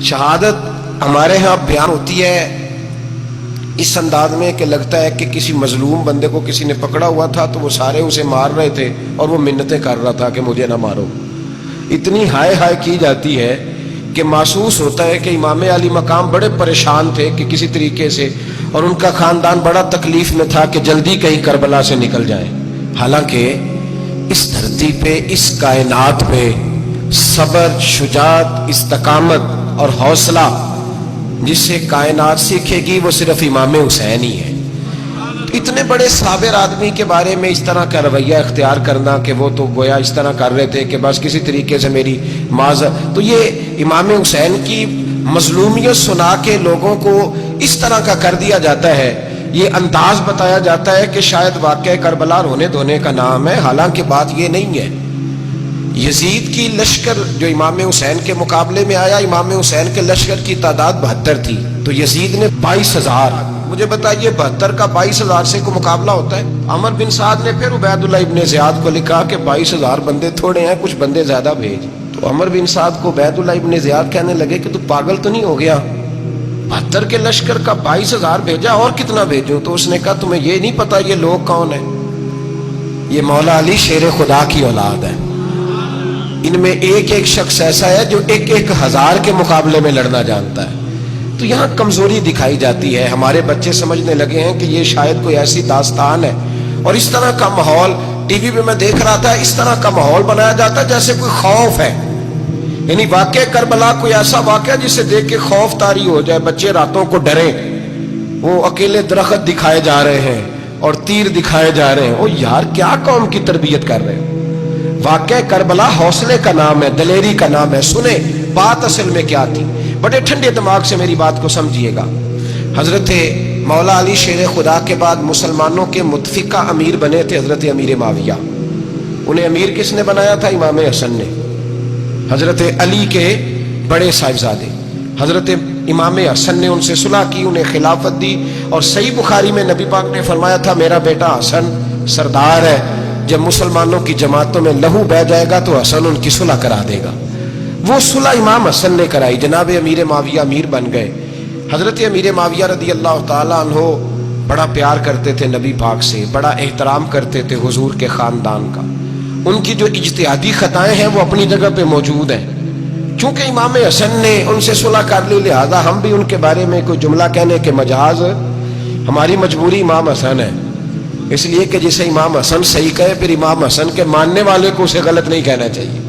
شہادت ہمارے ہاں بیان ہوتی ہے اس انداز میں کہ لگتا ہے کہ کسی مظلوم بندے کو کسی نے پکڑا ہوا تھا تو وہ سارے اسے مار رہے تھے اور وہ منتیں کر رہا تھا کہ مجھے نہ مارو. اتنی ہائے ہائے کی جاتی ہے کہ محسوس ہوتا ہے کہ امام علی مقام بڑے پریشان تھے کہ کسی طریقے سے، اور ان کا خاندان بڑا تکلیف میں تھا کہ جلدی کہیں کربلا سے نکل جائیں. حالانکہ اس دھرتی پہ، اس کائنات پہ صبر، شجاعت، استقامت اور حوصلہ جس سے کائنات سیکھے گی وہ صرف امام حسین ہی ہے. اتنے بڑے صابر آدمی کے بارے میں اس طرح کا رویہ اختیار کرنا کہ وہ تو گویا اس طرح کر رہے تھے کہ بس کسی طریقے سے میری تو یہ امام حسین کی مظلومیت سنا کے لوگوں کو اس طرح کا کر دیا جاتا ہے. یہ انداز بتایا جاتا ہے کہ شاید واقعہ کربلا رونے دھونے کا نام ہے، حالانکہ بات یہ نہیں ہے. یزید کی لشکر جو امام حسین کے مقابلے میں آیا، امام حسین کے لشکر کی تعداد 72 تھی تو یزید نے 22,000. مجھے بتائیے 72 کا 22,000 سے کو مقابلہ ہوتا ہے؟ عمر بن سعد نے پھر عبید اللہ ابن زیاد کو لکھا کہ 22,000 بندے تھوڑے ہیں، کچھ بندے زیادہ بھیج. تو عمر بن سعد کو عبید اللہ ابن زیاد کہنے لگے کہ تو پاگل تو نہیں ہو گیا، 72 کے لشکر کا 22,000 بھیجا، اور کتنا بھیجوں؟ تو اس نے کہا تمہیں یہ نہیں پتا یہ لوگ کون ہیں؟ یہ مولا علی شیر خدا کی اولاد ہے. ان میں ایک ایک شخص ایسا ہے جو 1,000 کے مقابلے میں لڑنا جانتا ہے. تو یہاں کمزوری دکھائی جاتی ہے. ہمارے بچے سمجھنے لگے ہیں کہ یہ شاید کوئی ایسی داستان ہے، اور اس طرح کا ماحول ٹی وی پہ میں دیکھ رہا تھا، اس طرح کا ماحول بنایا جاتا ہے جیسے کوئی خوف ہے. یعنی واقعہ کربلا کوئی ایسا واقعہ جسے دیکھ کے خوف طاری ہو جائے، بچے راتوں کو ڈریں. وہ اکیلے درخت دکھائے جا رہے ہیں اور تیر دکھائے جا رہے ہیں. او یار، کیا قوم کی تربیت کر رہے ہیں؟ واقعہ کربلا حوصلے کا نام ہے، دلیری کا نام ہے. سنیں بات اصل میں کیا تھی، بڑے ٹھنڈے دماغ سے میری بات کو سمجھیے گا. حضرت مولا علی شیر خدا کے بعد مسلمانوں کے متفقہ امیر بنے تھے حضرت امیر معاویہ. انہیں امیر کس نے بنایا تھا؟ امام حسن نے. حضرت علی کے بڑے صاحبزادے حضرت امام حسن نے ان سے صلح کی، انہیں خلافت دی. اور صحیح بخاری میں نبی پاک نے فرمایا تھا میرا بیٹا حسن سردار ہے، جب مسلمانوں کی جماعتوں میں لہو بہ جائے گا تو حسن ان کی صلح کرا دے گا. وہ صلح امام حسن نے کرائی. جناب امیر معاویہ امیر بن گئے. حضرت امیر معاویہ رضی اللہ تعالیٰ عنہ بڑا پیار کرتے تھے نبی پاک سے، بڑا احترام کرتے تھے حضور کے خاندان کا. ان کی جو اجتہادی خطائیں ہیں وہ اپنی جگہ پہ موجود ہیں. چونکہ امام حسن نے ان سے صلح کر لی، لہذا ہم بھی ان کے بارے میں کوئی جملہ کہنے کے مجاز، ہماری مجبوری امام حسن ہے. اس لیے کہ جسے امام حسن صحیح کہے پھر امام حسن کے ماننے والے کو اسے غلط نہیں کہنا چاہیے.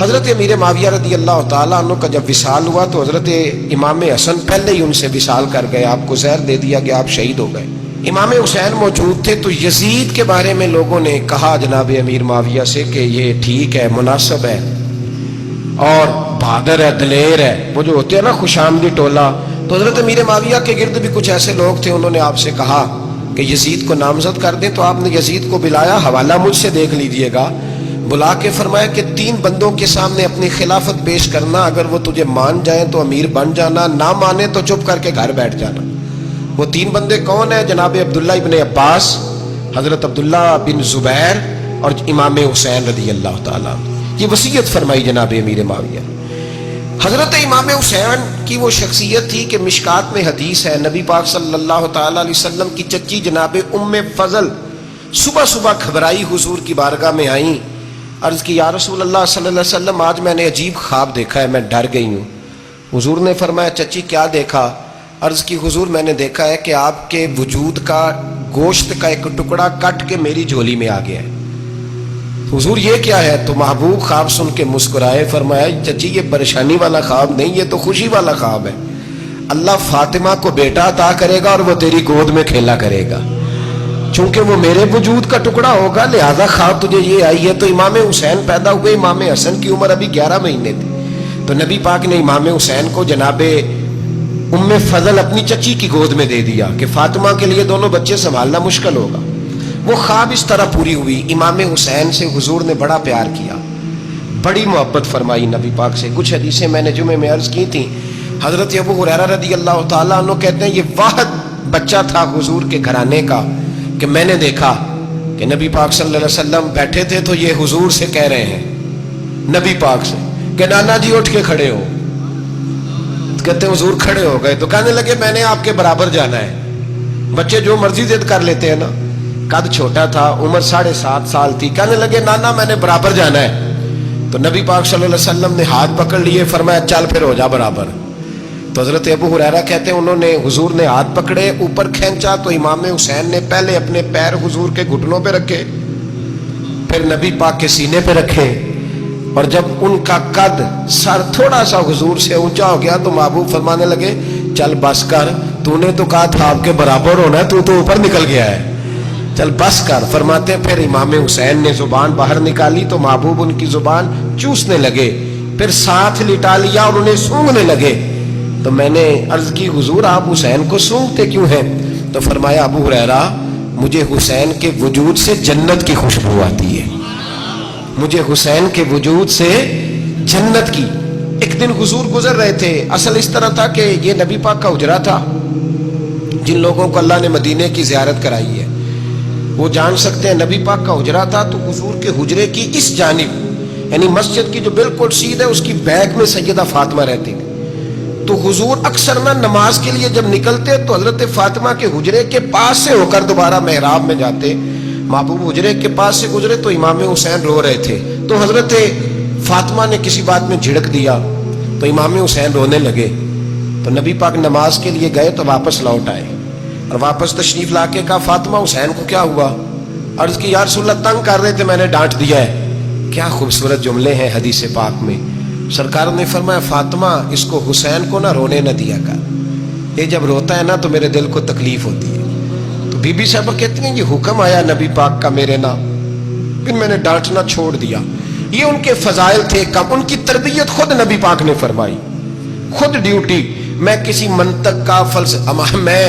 حضرت امیر معاویہ رضی اللہ تعالیٰ عنہ کا جب وصال ہوا تو حضرت امام حسن پہلے ہی ان سے وصال کر گئے، آپ کو زہر دے دیا کہ آپ شہید ہو گئے. امام حسین موجود تھے تو یزید کے بارے میں لوگوں نے کہا جناب امیر معاویہ سے کہ یہ ٹھیک ہے، مناسب ہے اور بہادر ہے، دلیر ہے، وہ جو ہوتے ہیں نا خوش آمدی ٹولہ. تو حضرت امیر معاویہ کے گرد بھی کچھ ایسے لوگ تھے، انہوں نے آپ سے کہا کہ یزید کو نامزد کر دیں. تو آپ نے یزید کو بلایا، حوالہ مجھ سے دیکھ لیجئے گا. بلا کے فرمایا کہ 3 بندوں کے سامنے اپنی خلافت پیش کرنا، اگر وہ تجھے مان جائیں تو امیر بن جانا، نہ مانے تو چپ کر کے گھر بیٹھ جانا. وہ 3 بندے کون ہیں؟ جناب عبداللہ ابن عباس، حضرت عبداللہ بن زبیر اور امام حسین رضی اللہ تعالیٰ. یہ وصیت فرمائی جناب امیر معاویہ. حضرت امام حسین کی وہ شخصیت تھی کہ مشکات میں حدیث ہے، نبی پاک صلی اللہ تعالیٰ علیہ وسلم کی چچی جناب ام فضل صبح صبح گھبرائی حضور کی بارگاہ میں آئیں. عرض کی یا رسول اللہ صلی اللہ علیہ وسلم، آج میں نے عجیب خواب دیکھا ہے، میں ڈر گئی ہوں. حضور نے فرمایا چچی کیا دیکھا؟ عرض کی حضور میں نے دیکھا ہے کہ آپ کے وجود کا گوشت کا ایک ٹکڑا کٹ کے میری جھولی میں آ گیا ہے. حضور یہ کیا ہے؟ تو محبوب خواب سن کے مسکرائے، فرمایا چچی یہ پریشانی والا خواب نہیں، یہ تو خوشی والا خواب ہے. اللہ فاطمہ کو بیٹا عطا کرے گا اور وہ تیری گود میں کھیلا کرے گا. چونکہ وہ میرے وجود کا ٹکڑا ہوگا لہذا خواب تجھے یہ آئی ہے. تو امام حسین پیدا ہوئے، امام حسن کی عمر ابھی 11 مہینے تھی. تو نبی پاک نے امام حسین کو جناب ام فضل اپنی چچی کی گود میں دے دیا کہ فاطمہ کے لیے دونوں بچے سنبھالنا مشکل ہوگا. وہ خواب اس طرح پوری ہوئی. امام حسین سے حضور نے بڑا پیار کیا، بڑی محبت فرمائی نبی پاک سے. کچھ حدیثیں میں نے جمعے میں عرض کی تھیں. حضرت ابو ہریرہ رضی اللہ تعالیٰ عنہ کہتے ہیں یہ واحد بچہ تھا حضور کے گھرانے کا کہ میں نے دیکھا کہ نبی پاک صلی اللہ علیہ وسلم بیٹھے تھے تو یہ حضور سے کہہ رہے ہیں، نبی پاک سے، کہ نانا جی اٹھ کے کھڑے ہو. کہتے ہیں حضور کھڑے ہو گئے تو کہنے لگے میں نے آپ کے برابر جانا ہے. بچے جو مرضی ضد کر لیتے ہیں نا. قد چھوٹا تھا, عمر 7.5 سال تھی. کہنے لگے نانا میں نے برابر جانا ہے. تو نبی پاک صلی اللہ علیہ وسلم نے ہاتھ پکڑ لیے, فرمایا چل پھر ہو جا برابر. تو حضرت ابو ہریرہ کہتے ہیں انہوں نے حضور نے ہاتھ پکڑے, اوپر کھینچا تو امام حسین نے پہلے اپنے پیر حضور کے گھٹنوں پہ رکھے, پھر نبی پاک کے سینے پہ رکھے, اور جب ان کا قد سر تھوڑا سا حضور سے اونچا ہو گیا تو محبوب فرمانے لگے چل بس کر, تو نے تو کہا تھا آپ کے برابر ہونا ہے, تو اوپر نکل گیا ہے, چل بس کر. فرماتے پھر امام حسین نے زبان باہر نکالی تو محبوب ان کی زبان چوسنے لگے, پھر ساتھ لٹا لیا اور انہیں سونگھنے لگے. تو میں نے عرض کی حضور آپ حسین کو سونگھتے کیوں ہیں؟ تو فرمایا ابو ہریرہ مجھے حسین کے وجود سے جنت کی خوشبو آتی ہے, مجھے حسین کے وجود سے جنت کی. ایک دن حضور گزر رہے تھے, اصل اس طرح تھا کہ یہ نبی پاک کا حجرہ تھا. جن لوگوں کو اللہ نے مدینے کی زیارت کرائی ہے وہ جان سکتے ہیں, نبی پاک کا حجرہ تھا تو حضور کے حجرے کی اس جانب یعنی مسجد کی جو بالکل سیدھ ہے اس کی بیک میں سیدہ فاطمہ رہتی تھی. تو حضور اکثر نہ نماز کے لیے جب نکلتے تو حضرت فاطمہ کے حجرے کے پاس سے ہو کر دوبارہ محراب میں جاتے. محبوب حجرے کے پاس سے گزرے تو امام حسین رو رہے تھے, تو حضرت فاطمہ نے کسی بات میں جھڑک دیا تو امام حسین رونے لگے. تو نبی پاک نماز کے لیے گئے تو واپس لوٹ آئے, اور واپس تشریف لا کے کہا فاطمہ حسین کو کیا ہوا؟ عرض کی یا رسول اللہ تنگ کر رہے تھے میں نے ڈانٹ دیا ہے. کیا خوبصورت جملے ہیں حدیث پاک میں. سرکار نے فرمایا فاطمہ اس کو حسین کو نہ رونے نہ دیا کر, یہ جب روتا ہے نا تو میرے دل کو تکلیف ہوتی ہے. تو بی بی صاحبہ کہتی ہیں یہ حکم آیا نبی پاک کا میرے نا, پھر میں نے ڈانٹنا چھوڑ دیا. یہ ان کے فضائل تھے کم, ان کی تربیت خود نبی پاک نے فرمائی, خود ڈیوٹی. میں کسی منطق کا فلسفہ میں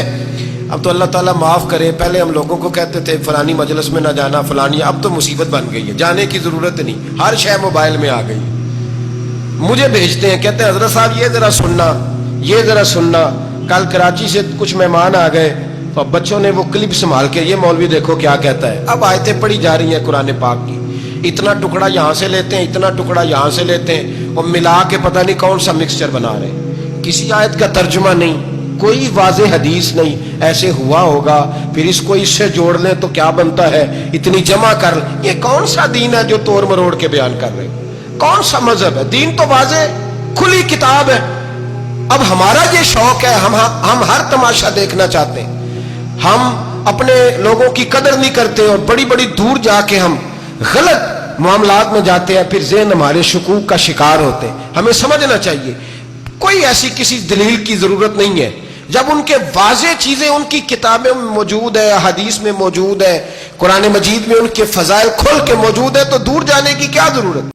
اب تو اللہ تعالیٰ معاف کرے, پہلے ہم لوگوں کو کہتے تھے فلانی مجلس میں نہ جانا فلانی, اب تو مصیبت بن گئی ہے, جانے کی ضرورت نہیں, ہر شے موبائل میں آ گئی. مجھے بھیجتے ہیں کہتے ہیں حضرت صاحب یہ ذرا سننا, یہ ذرا سننا. کل کراچی سے کچھ مہمان آ گئے تو بچوں نے وہ کلپ سنبھال کے یہ مولوی دیکھو کیا کہتا ہے. اب آیتیں پڑھی جا رہی ہیں قرآن پاک کی, اتنا ٹکڑا یہاں سے لیتے ہیں, اتنا ٹکڑا یہاں سے لیتے ہیں, اور ملا کے پتہ نہیں کون سا مکسچر بنا رہے ہیں. کسی آیت کا ترجمہ نہیں, کوئی واضح حدیث نہیں. ایسے ہوا ہوگا پھر اس کو اس سے جوڑ لیں تو کیا بنتا ہے, اتنی جمع کر. یہ کون سا دین ہے جو توڑ مروڑ کے بیان کر رہے ہیں؟ کون سا مذہب ہے؟ دین تو واضح کھلی کتاب ہے. اب ہمارا یہ شوق ہے, ہم ہر تماشا دیکھنا چاہتے ہیں, ہم اپنے لوگوں کی قدر نہیں کرتے اور بڑی بڑی دور جا کے ہم غلط معاملات میں جاتے ہیں, پھر ذہن ہمارے شکوک کا شکار ہوتے ہیں. ہمیں سمجھنا چاہیے کوئی ایسی کسی دلیل کی ضرورت نہیں ہے. جب ان کے واضح چیزیں ان کی کتابیں میں موجود ہے, حدیث میں موجود ہے, قرآن مجید میں ان کے فضائل کھل کے موجود ہے, تو دور جانے کی کیا ضرورت؟